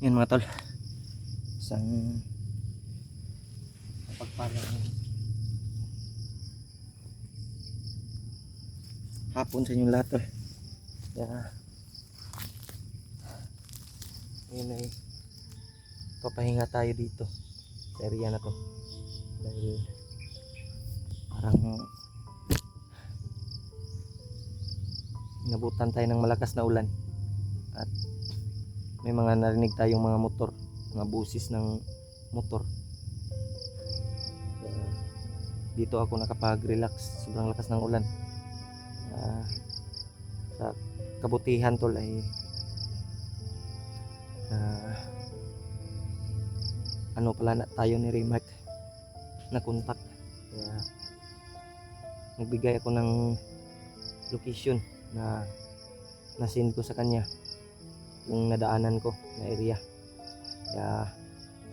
Yan mga tol, isang pagpalang hapon sa inyong lahat tol. Ngayon ay papahinga tayo dito sa area na to dahil parang nabutan tayo ng malakas na ulan at may mga narinig tayong mga motor, mga busis ng motor. Dito ako nakapag-relax, sobrang lakas ng ulan. Sa kabutihan tol ay ano pala na tayo ni Rimac na kontak, kaya nagbigay ako ng location na nasend ko sa kanya yung nadaanan ko na area, kaya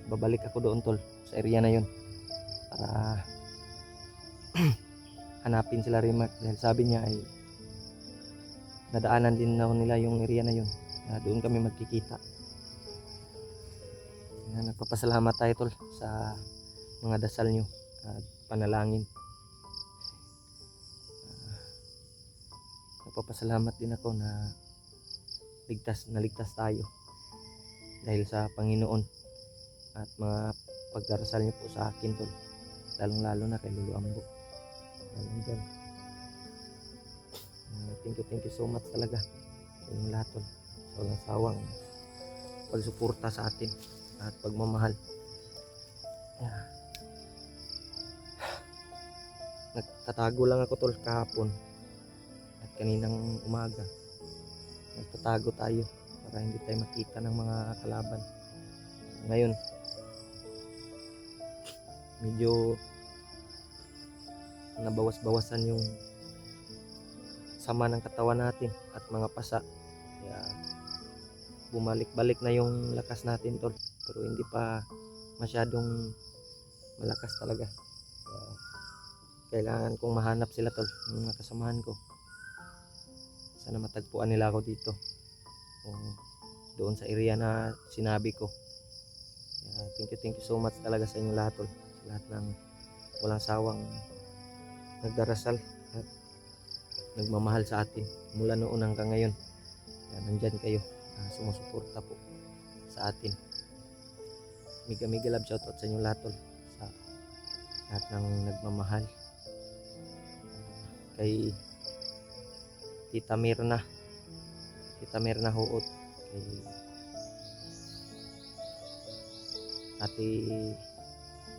babalik ako doon tol sa area na yun para hanapin sila Rimac dahil sabi niya ay nadaanan din na nila yung area na yun, na doon kami magkikita. Nagpapasalamat tayo tol sa mga dasal nyo at panalangin. Nagpapasalamat din ako na naligtas tayo dahil sa Panginoon at mga pagdarasal nyo po sa akin tol, lalong lalo na kay Lolo Ambo. Thank you so much talaga sa inyong lahat tol, sa walang sawang pagsuporta sa atin at pagmamahal. Nagtatago lang ako tol kahapon at kaninang umaga. Nagtatago tayo para hindi tayo makita ng mga kalaban. Ngayon medyo nabawas-bawasan yung sama ng katawan natin at mga pasa, kaya bumalik-balik na yung lakas natin tol, pero hindi pa masyadong malakas talaga. Kailangan kong mahanap sila tol, yung mga kasamahan ko. Sana matagpuan nila ako dito o doon sa area na sinabi ko. Thank you so much talaga sa inyong lahat tol, sa lahat ng walang sawang nagdarasal at nagmamahal sa atin mula noon hanggang ngayon. Nandyan kayo, sumusuporta po sa atin. Mega love shoutout sa inyo lahat tol, sa lahat ng nagmamahal. Kay Tita Mirna Huot, kay Ate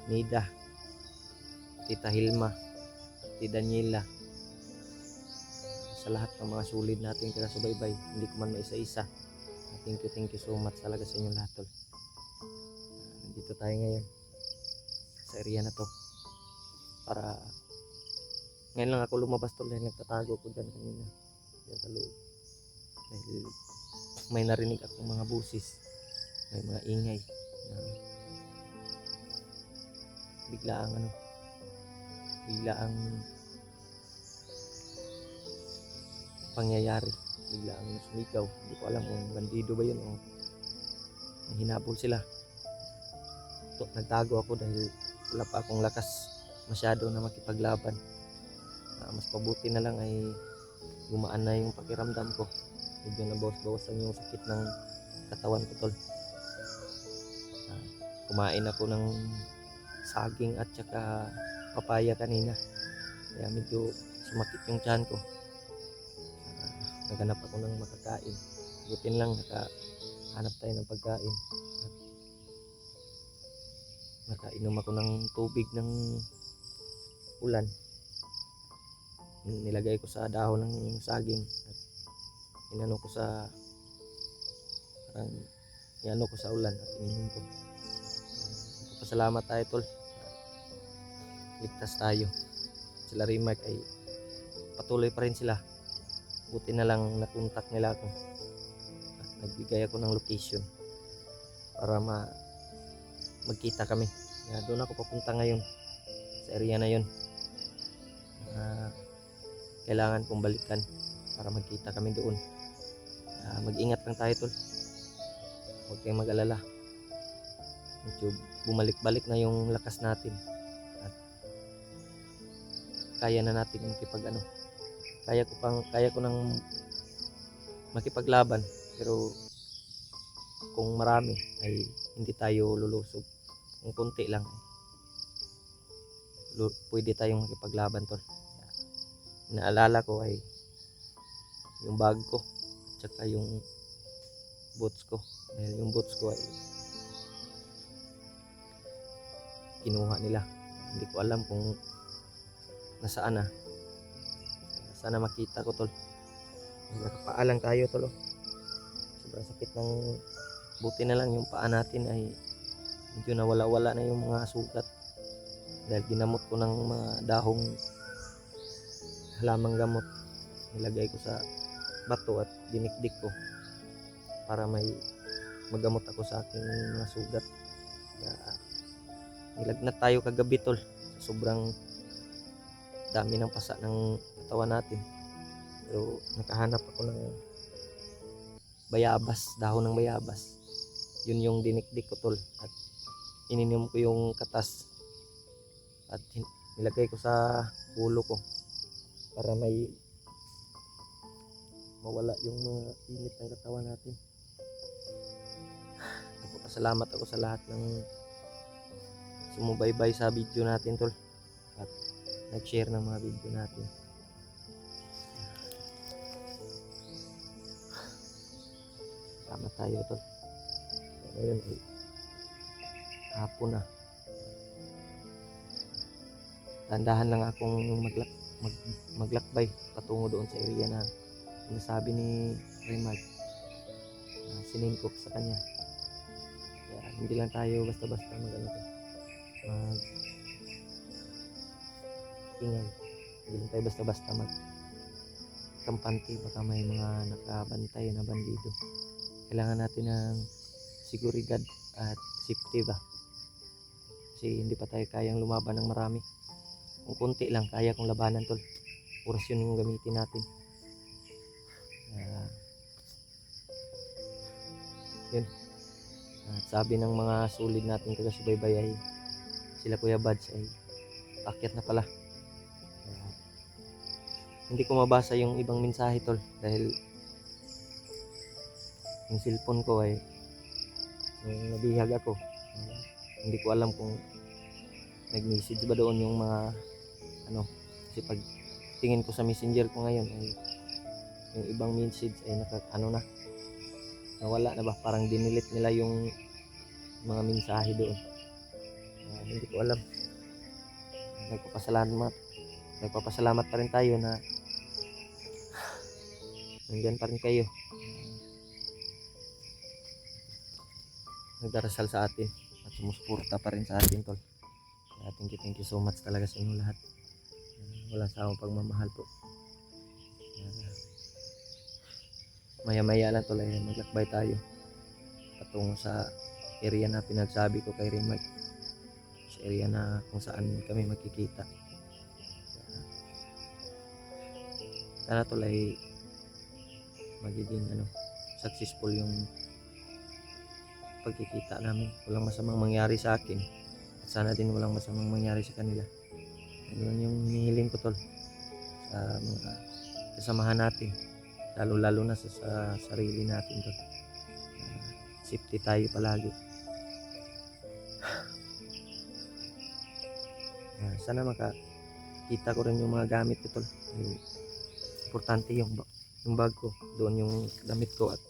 Nida, Tita Hilma, Tita Daniela, sa lahat ng mga sulid natin kinasubaybay, hindi ko man maisa-isa. Thank you so much talaga sa inyo lahat tol. Nandito tayo ngayon sa area na to para ngayon lang ako lumabas tol dahil nagtatago ko dyan kanina dyan sa loob dahil may narinig akong mga busis, may mga ingay na biglaang pangyayari, biglaang sumigaw. Hindi ko alam kung bandido ba yun o hinabol sila. Nagtago ako dahil wala pa akong lakas masyado na makipaglaban. Mas pabuti na lang ay gumaan na yung pakiramdam ko, medyo nabawas-bawasan yung sakit ng katawan ko tol. Kumain ako ng saging at saka papaya kanina, kaya medyo sumakit yung tiyan ko. Naghanap ako ng makakain, butin lang nakahanap tayo ng pagkain at nakainom ako ng tubig ng ulan. Nilagay ko sa dahon ng saging at inano ko sa ulan at ininom ko. Pasalamat tayo tol, ligtas tayo. Sila Rimac ay patuloy pa rin sila, buti na lang nakontak nila ako at nagbigay ako ng location para magkita kami. Doon ako papunta ngayon sa area na yun. Kailangan kong balikan para magkita kami doon. Mag-ingat lang tayo tol. huwag kayong mag-alala. Medyo bumalik-balik na yung lakas natin at kaya na natin kaya ko nang makipaglaban, pero kung marami ay hindi tayo lulusob. Kung konti lang pwede tayong makipaglaban, tol. Naalala ko ay yung bag ko tsaka yung boots ko, dahil yung boots ko ay kinuha nila. Hindi ko alam kung nasaan na. Sana makita ko, tol. Nakapaalang tayo, tol. Sobrang sakit ng buti na lang yung paa natin ay medyo nawala-wala na yung mga sugat dahil ginamot ko ng mga dahong halamang gamot. Nilagay ko sa bato at dinikdik ko para may magamot ako sa aking mga sugat. Nilagnat tayo kagabi, tol. Sobrang dami ng pasa ng katawan natin, pero nakahanap ako ng bayabas, dahon ng bayabas. Yun yung dinikdik ko, tol, at ininom ko yung katas at nilagay ko sa ulo ko para may mawala yung mga init ng katawan natin. Nagpapasalamat ako sa lahat ng sumubaybay sa video natin, tol, at nag-share ng mga video natin. Tama tayo, tol. Ngayon ay hapon na. Tandahan lang akong maglakbay patungo doon sa area na sinasabi ni Raymond. Siningkop sa kanya. Kaya hindi lang tayo basta-basta ingay. Hindi lang tayo basta-basta kampante, baka may mga nakabantay na bandido. Kailangan natin ng seguridad at safety ba, kasi hindi pa tayo kayang lumaban ng marami. Kung konti lang kaya kong labanan, tol. Orasyon yung gamitin natin. Yun. At sabi ng mga sulid natin taga-subaybay ay sila Kuya Bads ay akyat na pala. Hindi ko mabasa yung ibang mensahe, tol, dahil yung cellphone ko ay nung nabihag ako, hindi ko alam kung nag-message ba doon yung mga kasi pag tingin ko sa messenger ko ngayon ay yung ibang message ay nawala na ba, parang dinilit nila yung mga mensahe doon. Hindi ko alam. Nagpapasalamat pa rin tayo na nandyan pa rin kayo, nagdarasal sa atin at sumusuporta pa rin sa atin, tol. Kaya thank you so much talaga sa inyo lahat. Wala sa akong pagmamahal po. Maya-maya lang, tol, ay maglakbay tayo patungo sa area na pinagsabi ko kay Remark, sa area na kung saan kami makikita. Sana, tol, ay magiging successful yung pagkikita namin. Walang masamang mangyari sa akin at sana din walang masamang mangyari sa kanila. Yun yung hinihiling ko, tol, sa mga kasamahan natin, lalo na sa sarili natin, tol. Safety tayo palagi. Sana makakita ko rin yung mga gamit ko, tol. Importante yung bag ko, doon yung damit ko at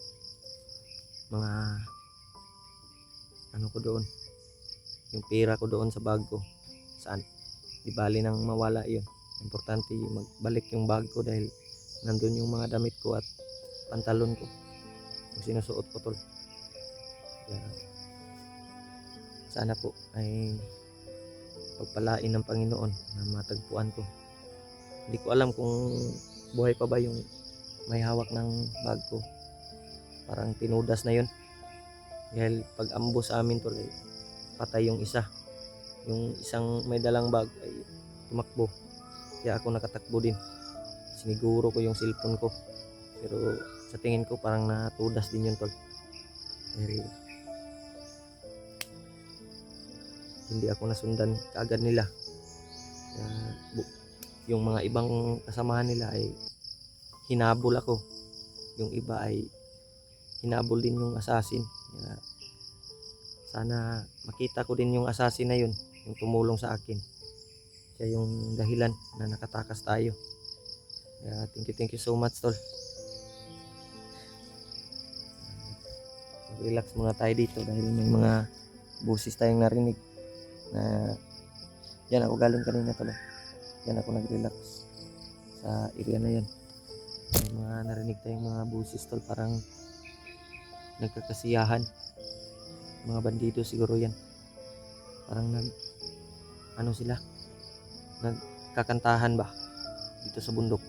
mga ko doon, yung pera ko doon sa bag ko. Saan? Di bali nang mawala yun. Importante magbalik yung bag ko dahil nandun yung mga damit ko at pantalon ko, yung sinusuot ko, tol. Kaya sana po ay pagpalain ng Panginoon na matagpuan ko. Hindi ko alam kung buhay pa ba yung may hawak ng bag ko. Parang tinudas na yun dahil pag ambos sa amin, tol, ay patay yung isa. Yung isang may dalang bag ay tumakbo, kaya ako nakatakbo din. Siniguro ko yung cellphone ko, pero sa tingin ko parang natudas din yun, tol. Dahil hindi ako nasundan kaagad nila. Kaya, yung mga ibang kasamahan nila ay hinabol ako. Yung iba ay hinabol din yung assassin. Kaya, sana makita ko din yung assassin na yun, yung tumulong sa akin. Siya yung dahilan na nakatakas tayo. Kaya thank you so much, tol. Relax muna tayo dito dahil may mga busis tayong narinig na yan ako galing kanina, tol. Yan ako nag-relax sa area na yan. May mga narinig tayong mga busis, tol, parang nagkakasiyahan. Mga bandido siguro yan. Parang ano sila, nagkakantahan ba dito sa bundok.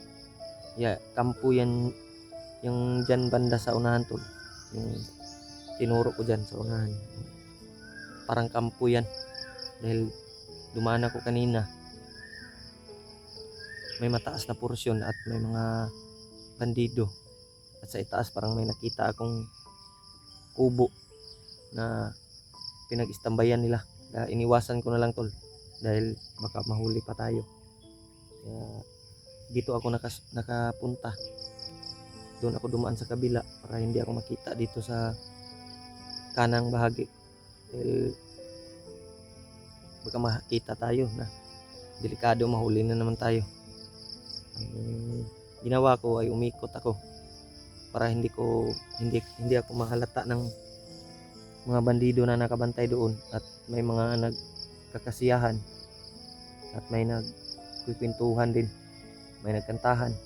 Kampo yan, yung dyan banda sa unahan, tol. Yung tinuro ko dyan sa unahan, parang kampo yan. Dahil dumaan ako kanina, may mataas na porsyon at may mga bandido. At sa itaas parang may nakita akong kubo na pinag-istambayan nila. Kaya iniwasan ko na lang, tol, dahil baka mahuli pa tayo. Kaya dito ako nakapunta. Doon ako dumaan sa kabila para hindi ako makita dito sa kanang bahagi. Dahil baka makita tayo na delikado, mahuli na naman tayo. Ang ginawa ko ay umikot ako para hindi ako mahalata ng mga bandido na nakabantay doon, at may mga nagkakasiyahan at may nagkukwentuhan din, may nagkantahan.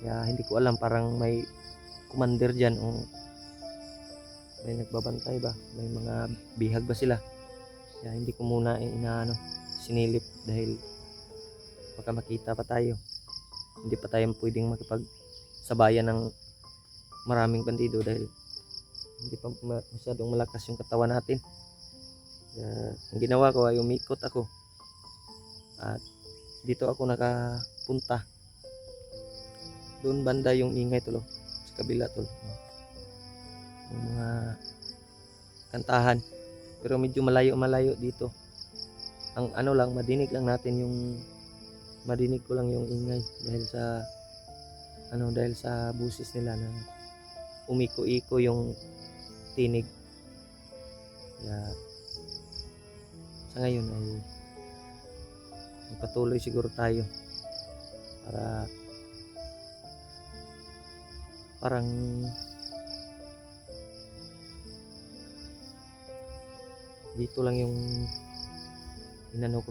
Kaya hindi ko alam, parang may commander dyan o may nagbabantay ba, may mga bihag ba sila. Kaya hindi ko muna sinilip dahil baka makita pa tayo. Hindi pa tayo pwedeng makipagsabayan ng maraming bandido dahil hindi pa masyadong malakas yung katawan natin. Kaya ang ginawa ko ay umikot ako at dito ako nakapunta. Doon banda yung ingay, tol, sa kabila, tol, yung mga kantahan, pero medyo malayo dito. Ang lang, madinig ko lang yung ingay dahil sa busis nila na umiko-iko yung tinig. Kaya sa ngayon ay patuloy siguro tayo para parang dito lang yung inano ko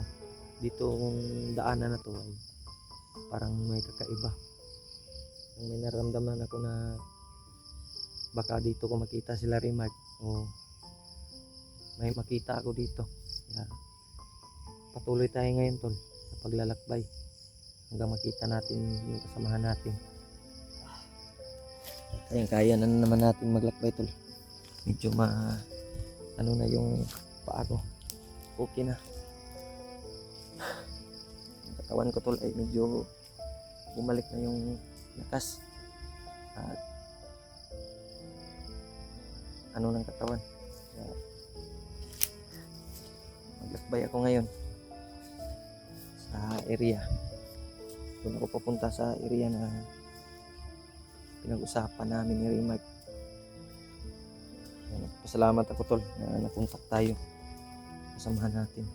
dito, yung daanan na to ay parang may kakaiba. May naramdaman ako na baka dito ko makita sila Remark o may makita ako dito. Kaya patuloy tayo ngayon, tol, sa paglalakbay hanggang makita natin yung kasamahan natin. Kaya na naman natin maglakbay, tol. Medyo na yung paa ko. Okay na. Ang katawan ko, tol, ay medyo bumalik na yung lakas at ng katawan. Kaya maglakbay ako ngayon sa area. Doon ako papunta sa area na pinag-usapan namin ni Remark. Pasalamat ako, tol, na napuntak tayo, kasamahan natin.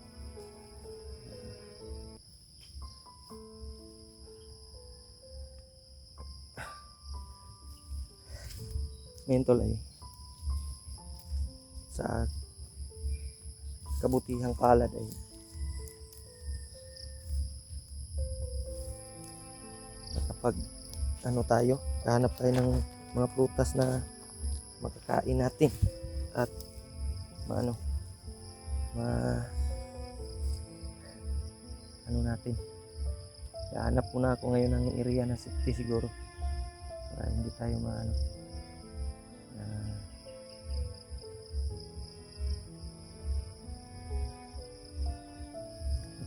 Ngayon, tol, ay sa kabutihang palad ay nakapag kahanap tayo ng mga prutas na makakain natin at natin. Kahanap muna ako ngayon ng area na safety siguro para hindi tayo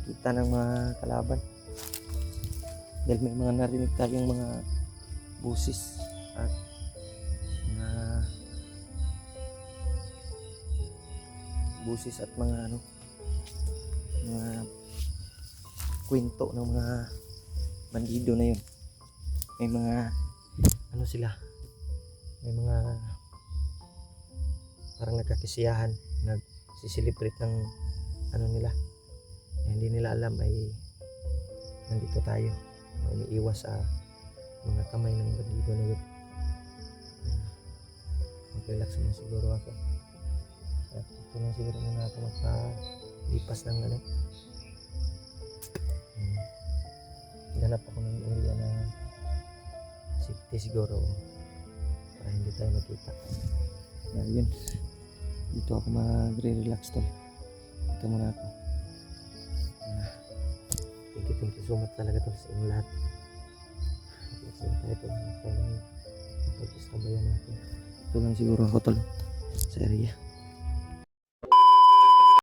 makita ng mga kalaban dahil may mga narinig tayong mga busis at mga mga kwento ng mga bandido na yun. May mga ano sila, may mga parang nagkakisiyahan, nagsiselebrate ng ano nila, hindi nila alam ay nandito tayo, umiiwas sa mga kamay ng bandido na yun. Mag-relax na siguro ako at ito na siguro muna ako magpalipas ng ano, ganap ako ng area na safety siguro para hindi tayo makita. Yun, dito ako magre-relax tol. Ito muna ako. Thank you so much talaga tol sa inyong lahat. Relax na tayo tol. Pag-istambayan natin. Ito lang siguro ako tol sa area.